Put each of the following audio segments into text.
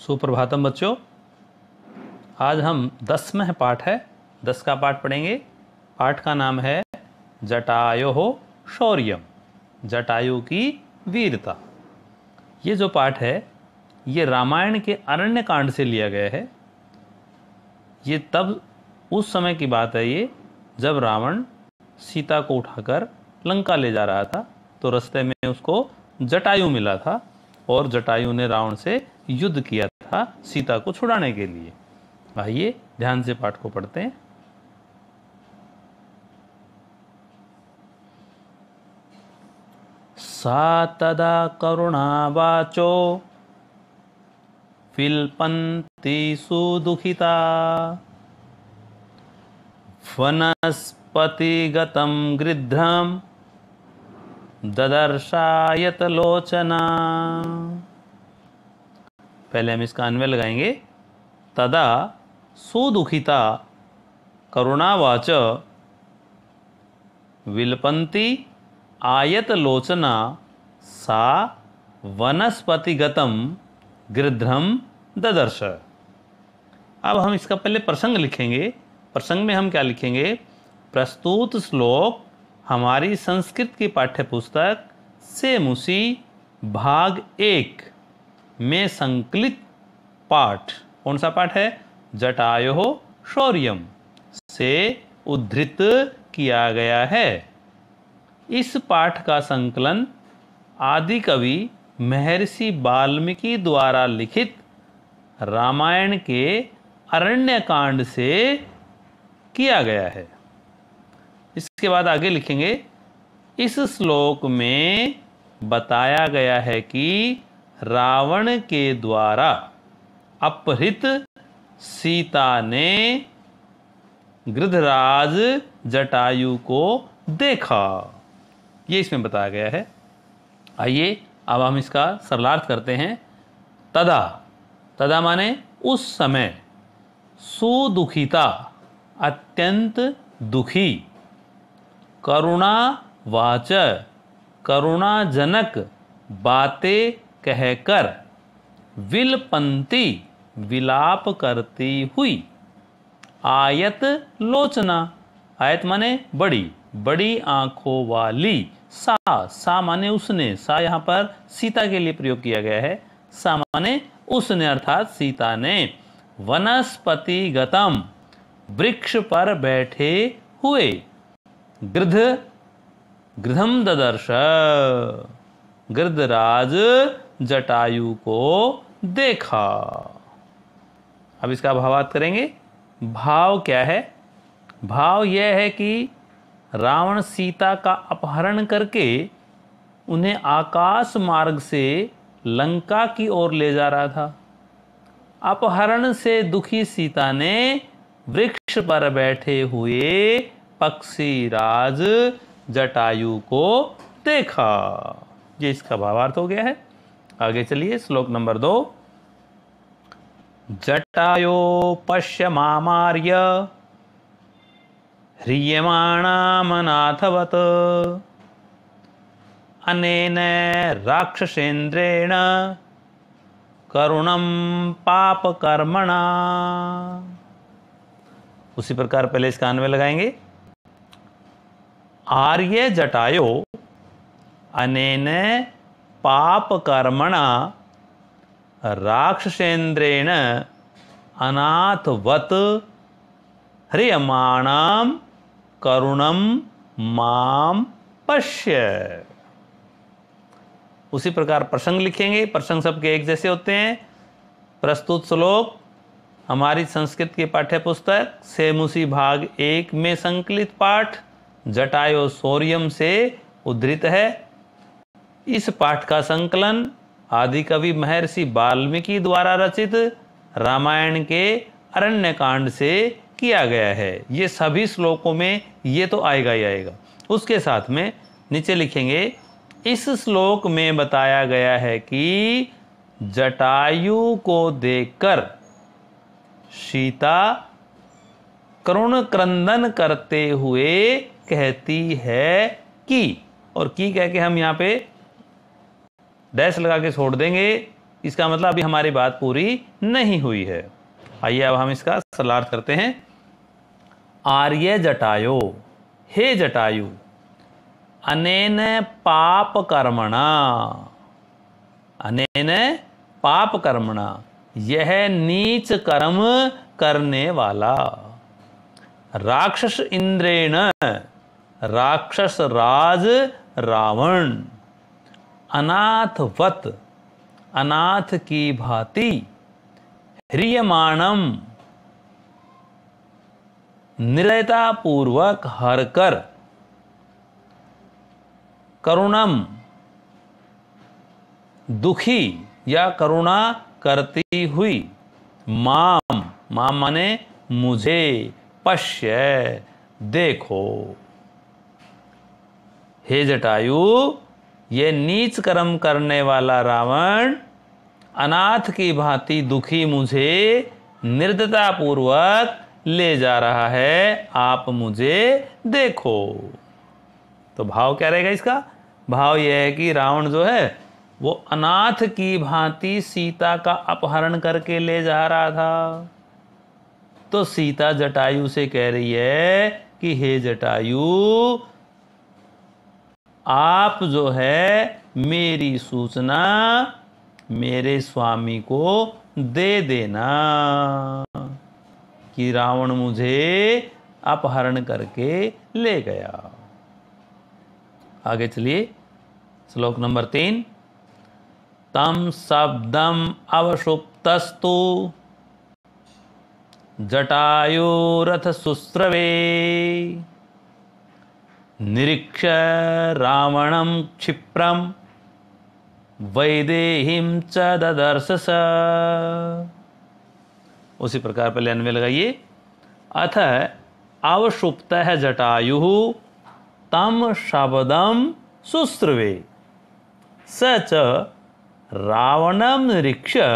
सुप्रभातम बच्चों, आज हम 10वां पाठ है 10 का पाठ पढ़ेंगे। पाठ का नाम है जटायोः शौर्यम, जटायु की वीरता। ये जो पाठ है ये रामायण के अरण्य कांड से लिया गया है। ये तब उस समय की बात है ये जब रावण सीता को उठाकर लंका ले जा रहा था, तो रास्ते में उसको जटायु मिला था और जटायु ने रावण से युद्ध किया था सीता को छुड़ाने के लिए। आइए ध्यान से पाठ को पढ़ते हैं। सा तदा करुणावाचो विलपन्ति सुदुःखिता वनस्पतिगतं गृध्रं ददर्शायत लोचना। पहले हम इसका अन्वय लगाएंगे। तदा सुदुःखिता करुणावाच विलपन्ति आयत लोचना सा वनस्पतिगतं गृध्रं ददर्श। अब हम इसका पहले प्रसंग लिखेंगे। प्रसंग में हम क्या लिखेंगे? प्रस्तुत श्लोक हमारी संस्कृत की पाठ्य पुस्तक से मुसी भाग 1 में संकलित पाठ। कौन सा पाठ है? जटायोः शौर्यम से उद्धृत किया गया है। इस पाठ का संकलन आदि कवि महर्षि वाल्मीकि द्वारा लिखित रामायण के अरण्य कांड से किया गया है। इसके बाद आगे लिखेंगे, इस श्लोक में बताया गया है कि रावण के द्वारा अपहृत सीता ने गृधराज जटायु को देखा। ये इसमें बताया गया है। आइए अब हम इसका सरलार्थ करते हैं। तदा, तदा माने उस समय, सुदुःखिता अत्यंत दुखी, करुणावाच करुणाजनक बातें कहकर, विलपन्ति विलाप करती हुई, आयत लोचना, आयत माने बड़ी, बड़ी आंखों वाली, सा माने उसने, सा यहाँ पर सीता के लिए प्रयोग किया गया है। सा माने उसने अर्थात सीता ने, वनस्पतिगतम वृक्ष पर बैठे हुए, गृधम ददर्श गृधराज जटायु को देखा। अब इसका भावार्थ करेंगे। भाव क्या है? भाव यह है कि रावण सीता का अपहरण करके उन्हें आकाश मार्ग से लंका की ओर ले जा रहा था। अपहरण से दुखी सीता ने वृक्ष पर बैठे हुए पक्षीराज जटायु को देखा। ये इसका भावार्थ हो गया है। आगे चलिए श्लोक नंबर 2। जटायो पश्यमामार्य ह्रियमाणामनाथवत् अनेन राक्षसेन्द्रेण करुणं पापकर्मणा। उसी प्रकार पहले इसका अन्वय लगाएंगे। आर्य जटायो अनेन पापकर्मणा राक्षसेन्द्रेण अनाथवत् ह्रियमाणां करुणं मां पश्य। उसी प्रकार प्रसंग लिखेंगे। प्रसंग सबके एक जैसे होते हैं। प्रस्तुत श्लोक हमारी संस्कृत की पाठ्य पुस्तक सेमुसी भाग 1 में संकलित पाठ जटायो शौर्यम से उद्धृत है। इस पाठ का संकलन आदि कवि महर्षि वाल्मीकि द्वारा रचित रामायण के अरण्य कांड से किया गया है। ये सभी श्लोकों में ये तो आएगा ही आएगा। उसके साथ में नीचे लिखेंगे, इस श्लोक में बताया गया है कि जटायु को देखकर सीता करुण क्रंदन करते हुए कहती है कि, और की कह के हम यहाँ पे डैश लगा के छोड़ देंगे इसका मतलब अभी हमारी बात पूरी नहीं हुई है। आइए अब हम इसका सरलार्थ करते हैं। आर्य जटायो, हे जटायु, अनेन पाप कर्मणा, अनेन पाप कर्मणा, यह नीच कर्म करने वाला, राक्षस इंद्रेण, राक्षस राज रावण, अनाथवत, अनाथ की भांति, ह्रियमाणम, निर्दयता पूर्वक हर कर, करुणम, दुखी या करुणा करती हुई, माम, माम माने मुझे, पश्य देखो। हे जटायु, ये नीच कर्म करने वाला रावण अनाथ की भांति दुखी मुझे निर्दयता पूर्वक ले जा रहा है, आप मुझे देखो। तो भाव क्या रहेगा इसका? भाव यह है कि रावण जो है वो अनाथ की भांति सीता का अपहरण करके ले जा रहा था। तो सीता जटायु से कह रही है कि हे जटायु, आप जो है मेरी सूचना मेरे स्वामी को दे देना कि रावण मुझे अपहरण करके ले गया। आगे चलिए, श्लोक नंबर 3। तम शब्दम अवशुप्तस्तु जटायुरथ शुश्रवे, निरीक्ष रावणं क्षिप्रं वैदेहीं च ददर्श स। उसी प्रकार पहले अन्वय लगाइए। अथ अवशुप्तः जटायुः तम शब्दं शुश्रवे, स च रावणं निरीक्ष्य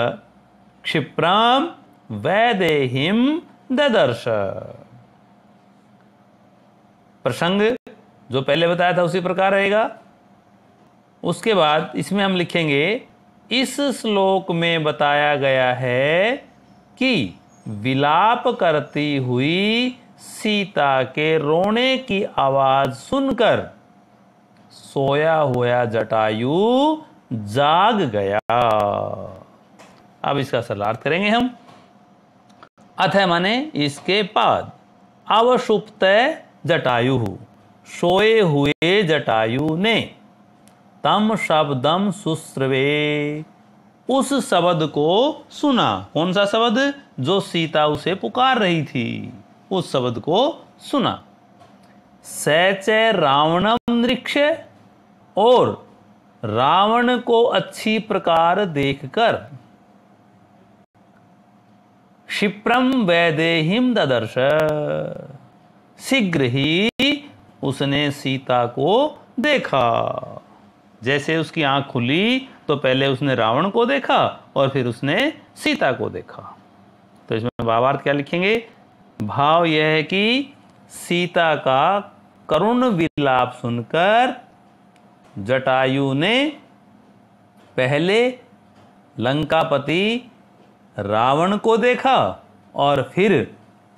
क्षिप्रं वैदेहीं ददर्श। प्रसंग जो पहले बताया था उसी प्रकार रहेगा। उसके बाद इसमें हम लिखेंगे, इस श्लोक में बताया गया है कि विलाप करती हुई सीता के रोने की आवाज सुनकर सोया हुआ जटायु जाग गया। अब इसका सरलार्थ करेंगे हम। अथ माने इसके बाद, अवशुप्त जटायु, सोए हुए जटायु ने, तम शब्दम शुश्रवे, उस शब्द को सुना। कौन सा शब्द? जो सीता उसे पुकार रही थी, उस शब्द को सुना। सच रावणम निरीक्ष्य, और रावण को अच्छी प्रकार देखकर, क्षिप्रम वैदेहीं ददर्श, शीघ्र ही उसने सीता को देखा। जैसे उसकी आंख खुली तो पहले उसने रावण को देखा और फिर उसने सीता को देखा। तो इसमें भावार्थ क्या लिखेंगे? भाव यह है कि सीता का करुण विलाप सुनकर जटायु ने पहले लंकापति रावण को देखा और फिर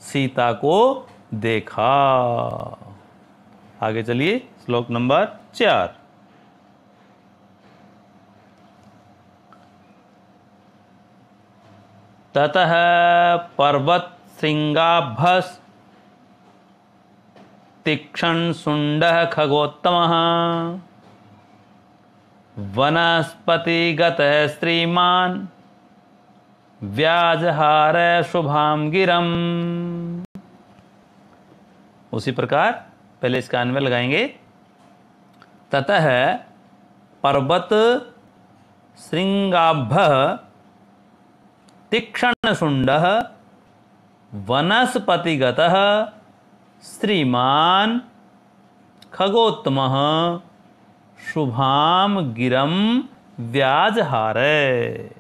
सीता को देखा। आगे चलिए, श्लोक नंबर 4। ततः पर्वत श्रृंगाभस तीक्ष्ण शुंडः खगोत्तमः वनस्पतिगतः श्रीमान् व्याजहार शुभाम गिरम। उसी प्रकार पहले इसका अन्वय लगाएंगे। ततः पर्वत श्रृंगाभः तीक्ष्ण शुंडः वनस्पतिगतः श्रीमान् खगोत्तमः शुभाम गिरम व्याजहारे।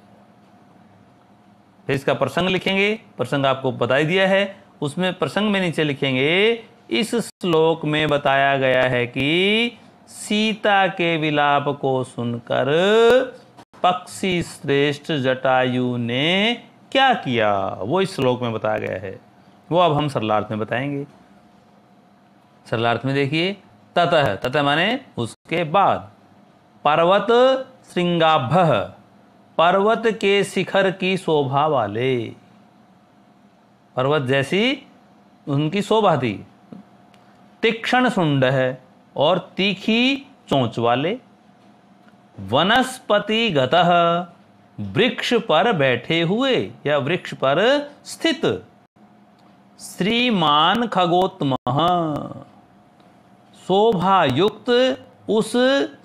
फिर इसका प्रसंग लिखेंगे। प्रसंग आपको बता ही दिया है, उसमें प्रसंग में नीचे लिखेंगे, इस श्लोक में बताया गया है कि सीता के विलाप को सुनकर पक्षी श्रेष्ठ जटायु ने क्या किया, वो इस श्लोक में बताया गया है। वो अब हम सरलार्थ में बताएंगे। सरलार्थ में देखिए, ततः, ततः माने उसके बाद, पर्वत श्रृंगाभः, पर्वत के शिखर की शोभा वाले, पर्वत जैसी उनकी शोभा थी। तीक्ष्ण शुंड है, और तीखी चोंच वाले। वनस्पति गतः, वृक्ष पर बैठे हुए या वृक्ष पर स्थित। श्रीमान खगोत्तमः, शोभा युक्त उस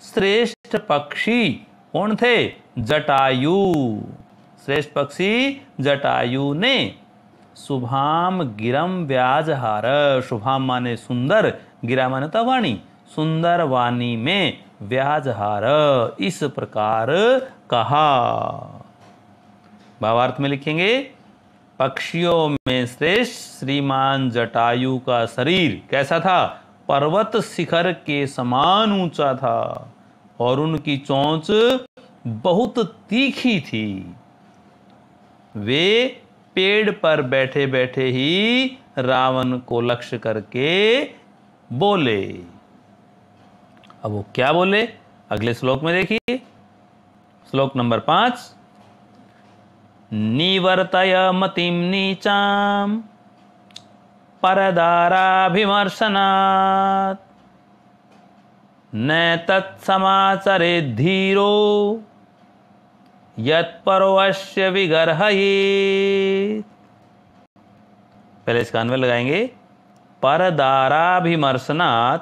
श्रेष्ठ पक्षी, कौन थे, जटायु, श्रेष्ठ पक्षी जटायु ने। शुभाम गिरम व्याजहार, शुभाम माने सुंदर, गिरा माने वाणी, सुंदर वाणी में व्याजहार, इस प्रकार कहा। भावार्थ में लिखेंगे, पक्षियों में श्रेष्ठ श्रीमान जटायु का शरीर कैसा था, पर्वत शिखर के समान ऊंचा था, और उनकी चोंच बहुत तीखी थी। वे पेड़ पर बैठे बैठे ही रावण को लक्ष्य करके बोले। अब वो क्या बोले, अगले श्लोक में देखिए, श्लोक नंबर 5। निवर्तय मतिम नीचाम परदाराभिमर्शनात्, न तत्समाचरे धीरो यत्परोऽस्य विगर्हयेत्। पहले इसका अन्वय लगाएंगे, परदाराभिमर्शनात्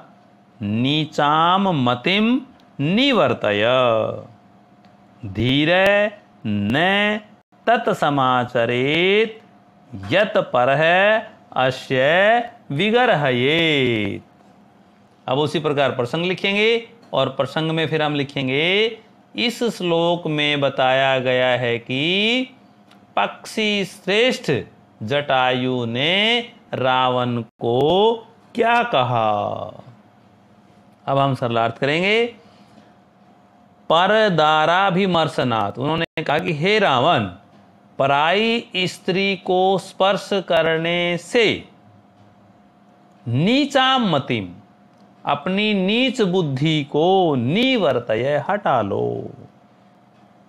नीचाम मतिम निवर्तय, धीरे न तत्समाचरेत् यत् परः अस्य विगर्हयेत्। अब उसी प्रकार प्रसंग लिखेंगे, और प्रसंग में फिर हम लिखेंगे, इस श्लोक में बताया गया है कि पक्षी श्रेष्ठ जटायु ने रावण को क्या कहा। अब हम सरलार्थ करेंगे। परदाराभिमर्शनात्, उन्होंने कहा कि हे रावण, पराई स्त्री को स्पर्श करने से नीचाम मतिम, अपनी नीच बुद्धि को निवर्तय, हटा लो।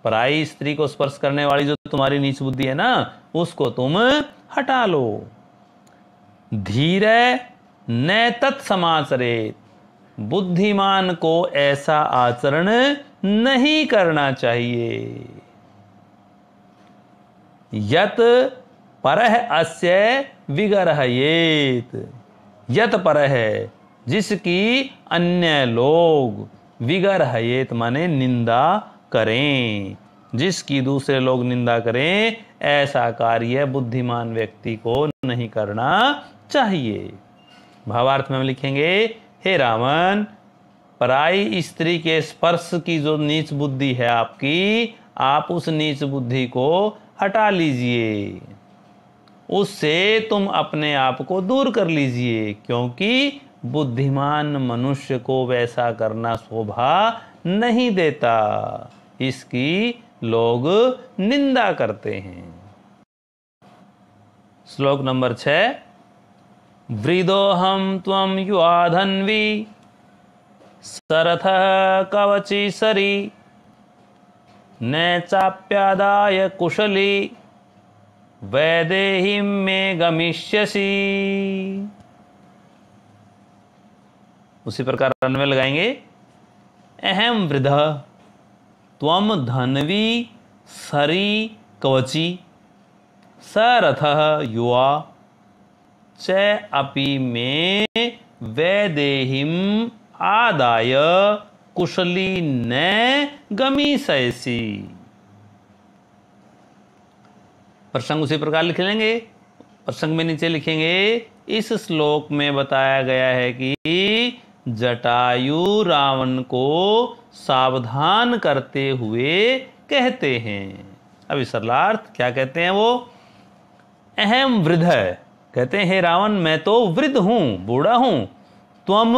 पराई स्त्री को स्पर्श करने वाली जो तुम्हारी नीच बुद्धि है ना, उसको तुम हटा लो। धीरे न तत्समाचरेत्, बुद्धिमान को ऐसा आचरण नहीं करना चाहिए। यत परः अस्य विगर्हयेत्, यत परः, जिसकी अन्य लोग, विगर्हयेत् माने निंदा करें, जिसकी दूसरे लोग निंदा करें, ऐसा कार्य बुद्धिमान व्यक्ति को नहीं करना चाहिए। भावार्थ में हम लिखेंगे, हे रावण, पराई स्त्री के स्पर्श की जो नीच बुद्धि है आपकी, आप उस नीच बुद्धि को हटा लीजिए, उससे तुम अपने आप को दूर कर लीजिए, क्योंकि बुद्धिमान मनुष्य को वैसा करना शोभा नहीं देता, इसकी लोग निंदा करते हैं। श्लोक नंबर 6। वृदोहम त्वं युवाधन्वी सरथः कवची सरी, न चाप्यादाय कुशली वैदेहीं मे गमिष्यसि। उसी प्रकार अन्वय लगाएंगे। अहम वृद्धः त्वं धन्वी सरी कवची, सरथः युवा च अपि मे वैदेहीं आदाय कुशली न गमीष्यसि। प्रसंग उसी प्रकार लिख लेंगे। प्रसंग में नीचे लिखेंगे, इस श्लोक में बताया गया है कि जटायु रावण को सावधान करते हुए कहते हैं। अभी सरलार्थ क्या कहते हैं वो? अहम वृद्ध, कहते हैं हे रावण मैं तो वृद्ध हूं, बूढ़ा हूं। तुम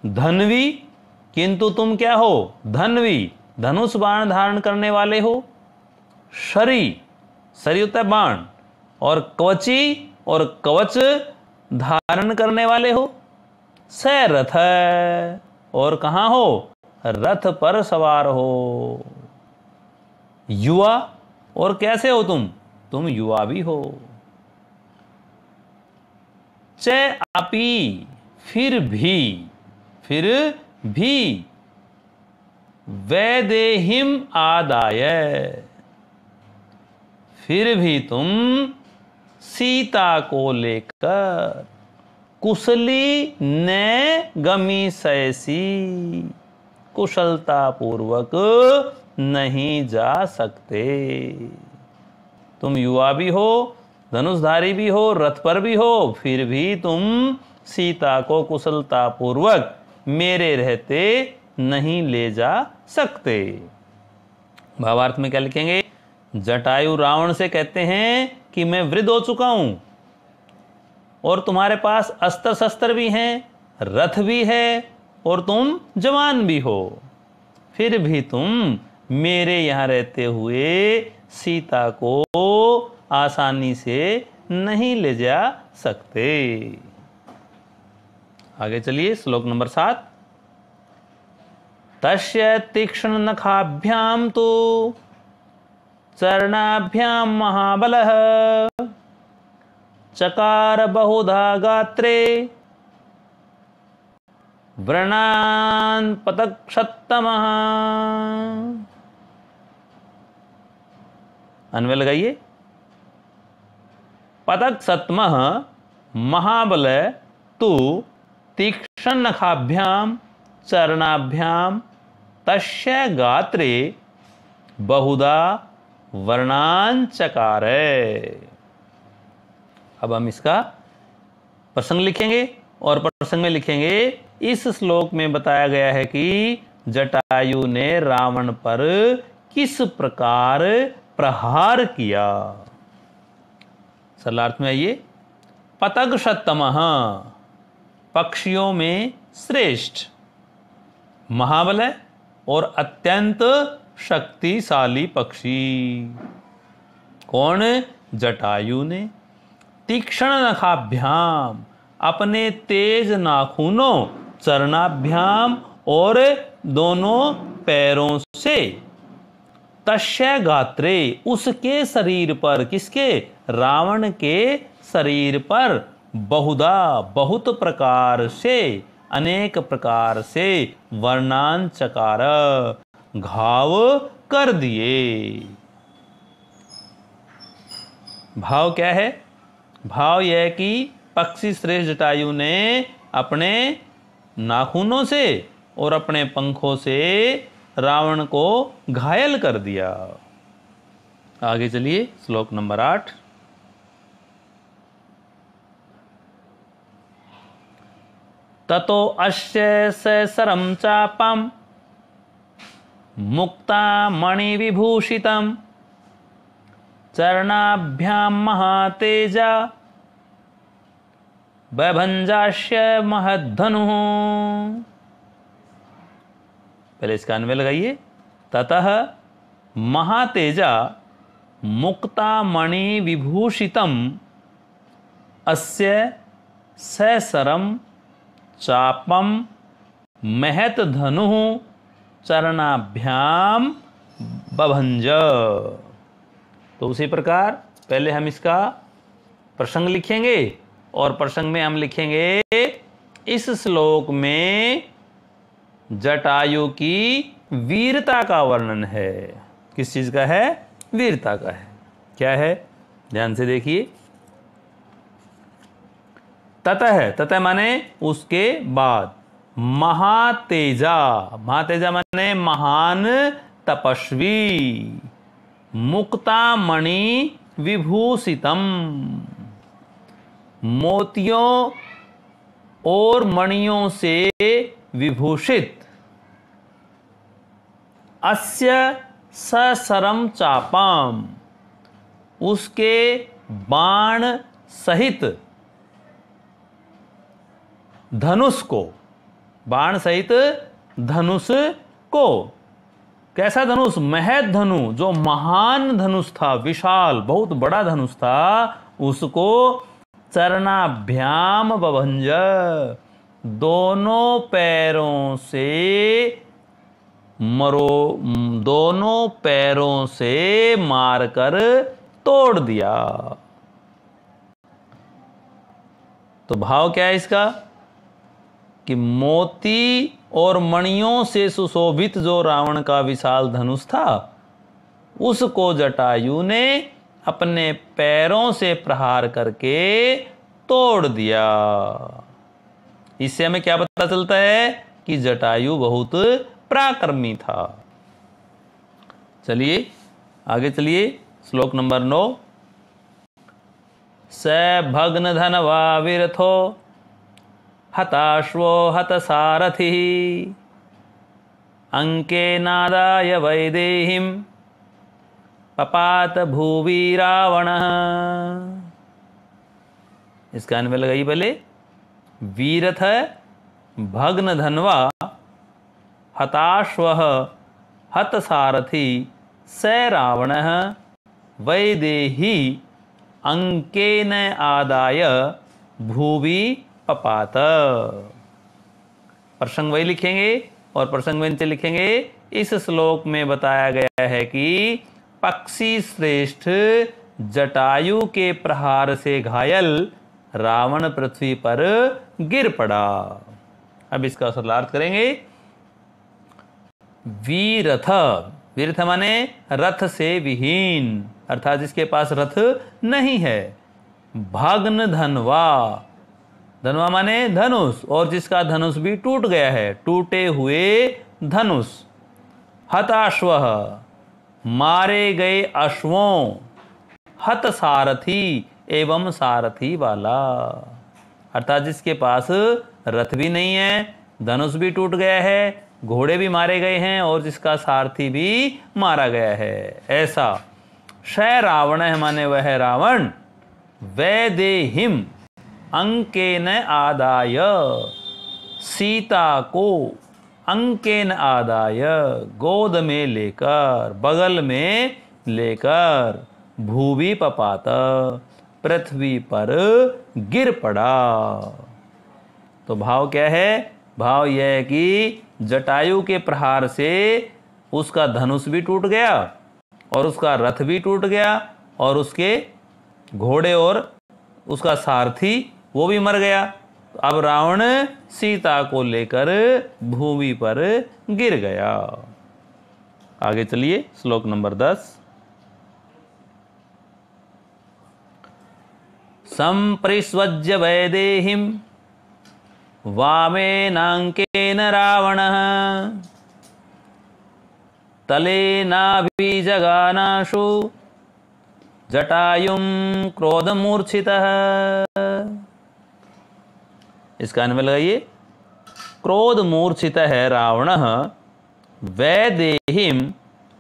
धनवी, किंतु तुम क्या हो? धनवी, धनुष बाण धारण करने वाले हो। शरी, शरी होता है बाण, और कवची और कवच धारण करने वाले हो। रथ है, और कहाँ हो? रथ पर सवार हो। युवा, और कैसे हो तुम युवा भी हो। अपि, फिर भी वैदेहिम आदाय, फिर भी तुम सीता को लेकर कुशली ने गमी सैसी, कुशलता पूर्वक नहीं जा सकते। तुम युवा भी हो, धनुषधारी भी हो, रथ पर भी हो, फिर भी तुम सीता को कुशलता पूर्वक मेरे रहते नहीं ले जा सकते। भावार्थ में क्या लिखेंगे? जटायु रावण से कहते हैं कि मैं वृद्ध हो चुका हूं और तुम्हारे पास अस्त्र शस्त्र भी हैं, रथ भी है, और तुम जवान भी हो, फिर भी तुम मेरे यहाँ रहते हुए सीता को आसानी से नहीं ले जा सकते। आगे चलिए, श्लोक नंबर 7। तस्य तीक्ष्ण नखाभ्याम तो चरणाभ्याम महाबलः चकार बहुधा गात्रे व्रणान् पतक्षत्तमः। अन्वय लगाइए। पतक्षत्तमः महाबल तु तीक्ष्ण नखाभ्याम चरणाभ्याम तस्य गात्रे बहुधा वर्णान् चकार। अब हम इसका प्रसंग लिखेंगे, और प्रसंग में लिखेंगे इस श्लोक में बताया गया है कि जटायु ने रावण पर किस प्रकार प्रहार किया। सरलार्थ में आइए। पतक्षत्तमः, पक्षियों में श्रेष्ठ, महाबल है और अत्यंत शक्तिशाली पक्षी। कौन? जटायु ने। तीक्ष्ण नखाभ्याम, अपने तेज नाखूनों, चरणाभ्याम और दोनों पैरों से, तस्य गात्रे, उसके शरीर पर, किसके? रावण के शरीर पर, बहुधा, बहुत प्रकार से, अनेक प्रकार से, वर्णान् चकार, घाव कर दिए। भाव क्या है? भाव यह है कि पक्षी श्रेष्ठ जटायु ने अपने नाखूनों से और अपने पंखों से रावण को घायल कर दिया। आगे चलिए, श्लोक नंबर 8। ततो अस्य सहस्रं चापं मुक्ता मणिविभूषितं चरणाभ्यां महातेजा बभंजास्य महद्धनुः। पहले इसका अन्वय लगाइए। ततः महातेजा मुक्ता मणि विभूषितम अस्य सहस्रम चापम महत धनुः चरणाभ्याम बभंज। तो उसी प्रकार पहले हम इसका प्रसंग लिखेंगे, और प्रसंग में हम लिखेंगे इस श्लोक में जटायु की वीरता का वर्णन है। किस चीज का है? वीरता का है। क्या है? ध्यान से देखिए। ततः, ततः माने उसके बाद, महातेजा, महातेजा माने महान तपस्वी, मुक्तामणि विभूषितम, मोतियों और मणियों से विभूषित, अस्य सहस्रम चापाम, उसके बाण सहित धनुष को, बाण सहित धनुष को, कैसा धनुष? महद धनु, जो महान धनुष था, विशाल बहुत बड़ा धनुष था, उसको चरणाभ्याम बभंज, दोनों पैरों से मारकर तोड़ दिया। तो भाव क्या है इसका कि मोती और मणियों से सुशोभित जो रावण का विशाल धनुष था, उसको जटायु ने अपने पैरों से प्रहार करके तोड़ दिया। इससे हमें क्या पता चलता है कि जटायु बहुत पराक्रमी था। चलिए आगे चलिए, श्लोक नंबर 9। स भग्न धनवा विरथो हताश्वो हतसारथिः अंकेनादाय वैदेहीं पपात भुवि रावणः। इसका अन्वय लगाइए पहले। वीरथ भग्न धन्वा हताश्वः हतसारथि स रावणः वैदेही अंकेन आदाय भुवि पपात। प्रसंग वही लिखेंगे और प्रसंग में नीचे लिखेंगे। इस श्लोक में बताया गया है कि पक्षी श्रेष्ठ जटायु के प्रहार से घायल रावण पृथ्वी पर गिर पड़ा। अब इसका सरलार्थ करेंगे। वीरथ, वीरथ माने रथ से विहीन, अर्थात जिसके पास रथ नहीं है। भग्न धनवा, धनवा माने धनुष, और जिसका धनुष भी टूट गया है, टूटे हुए धनुष। हताश्वः, मारे गए अश्वों। हत सारथी, एवं सारथी वाला, अर्थात जिसके पास रथ भी नहीं है, धनुष भी टूट गया है, घोड़े भी मारे गए हैं और जिसका सारथी भी मारा गया है, ऐसा। शय रावण है माने वह रावण। वैदेहिम अंकेन आदाय, सीता को अंकेन आदाय, गोद में लेकर, बगल में लेकर, भूवि पपात, पृथ्वी पर गिर पड़ा। तो भाव क्या है? भाव यह है कि जटायु के प्रहार से उसका धनुष भी टूट गया और उसका रथ भी टूट गया और उसके घोड़े और उसका सारथी वो भी मर गया। अब रावण सीता को लेकर भूमि पर गिर गया। आगे चलिए, श्लोक नंबर 10। संपरिस्वज्य वैदेहीं वामेनांकेन रावणः तलेनाभिजगानाशु जटायुं क्रोधमूर्छितः। इसका अन्वय लगाइए। क्रोध मूर्छित है रावणः वैदेहीं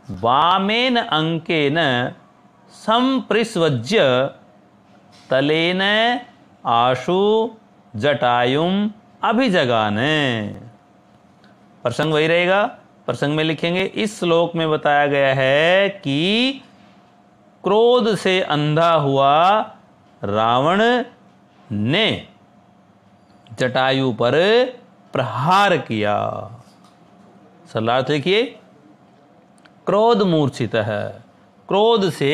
वामेन अंकेन संपरिस्वज्य तलेन आशु जटायुं अभिजगाने। प्रसंग वही रहेगा, प्रसंग में लिखेंगे। इस श्लोक में बताया गया है कि क्रोध से अंधा हुआ रावण ने जटायु पर प्रहार किया। सरलार्थ लिखिए। क्रोध मूर्छित है, क्रोध से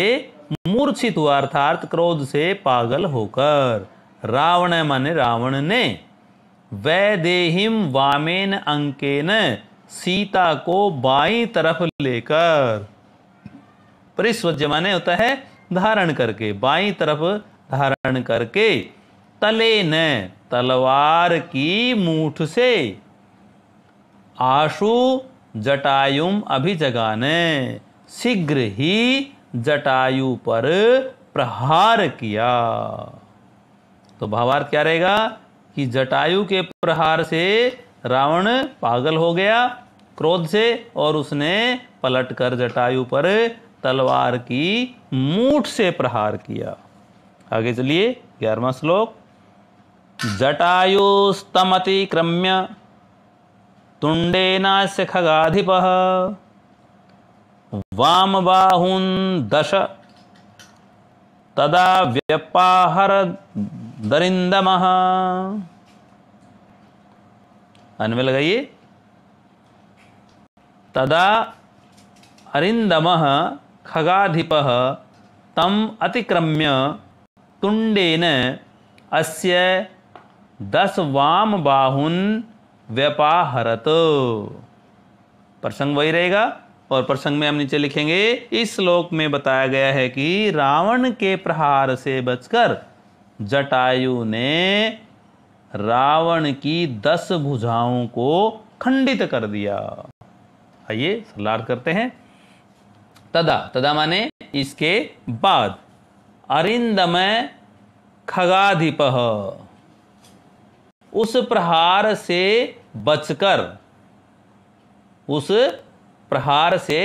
मूर्छित हुआ, अर्थात क्रोध से पागल होकर। रावण माने रावण ने। वैदेहीं वामेन अंकेन, सीता को बाईं तरफ लेकर। परिस्वज्य माने होता है धारण करके, बाईं तरफ धारण करके। तलेन, तलवार की मूठ से। आशु जटायुम अभिजगाने, शीघ्र ही जटायु पर प्रहार किया। तो भावार्थ क्या रहेगा कि जटायु के प्रहार से रावण पागल हो गया क्रोध से और उसने पलटकर जटायु पर तलवार की मूठ से प्रहार किया। आगे चलिए, 11वां श्लोक। जटायुस्तमतिक्रम्य तुंडेनास्य खगाधिपः वाम बाहुन दश तदा व्यपाहर दरिंदमः। अन्वय लगाइए। तदा अरिंदमः खगाधिपः तम अतिक्रम्य तुंडेन अस्य 10 वाम बाहुन व्यपाहरत। प्रसंग वही रहेगा और प्रसंग में हम नीचे लिखेंगे, इस श्लोक में बताया गया है कि रावण के प्रहार से बचकर जटायु ने रावण की 10 भुजाओं को खंडित कर दिया। आइए सलाह करते हैं। तदा, तदा माने इसके बाद, अरिंदमय खगाधिपः, उस प्रहार से बचकर, उस प्रहार से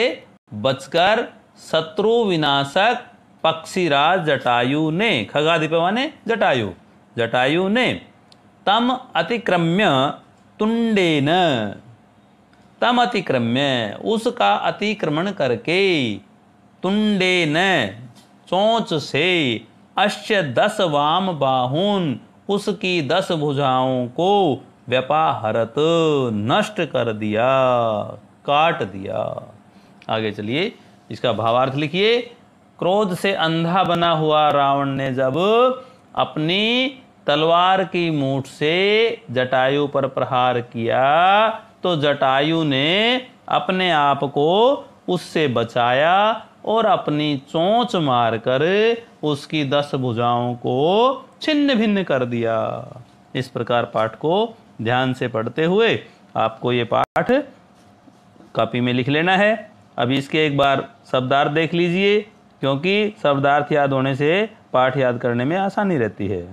बचकर शत्रु विनाशक पक्षीराज जटायु ने, खगाधिप माने जटायु, जटायु ने तम अतिक्रम्य तुंडेन, तम अतिक्रम्य उसका अतिक्रमण करके, तुंडेन चोंच से, अश्य 10 वाम बाहुन उसकी 10 भुजाओं को व्यपाहरत नष्ट कर दिया, काट दिया। आगे चलिए इसका भावार्थ लिखिए। क्रोध से अंधा बना हुआ रावण ने जब अपनी तलवार की मूठ से जटायु पर प्रहार किया तो जटायु ने अपने आप को उससे बचाया और अपनी चोंच मारकर उसकी 10 भुजाओं को छिन्न भिन्न कर दिया। इस प्रकार पाठ को ध्यान से पढ़ते हुए आपको ये पाठ कॉपी में लिख लेना है। अभी इसके एक बार शब्दार्थ देख लीजिए, क्योंकि शब्दार्थ याद होने से पाठ याद करने में आसानी रहती है।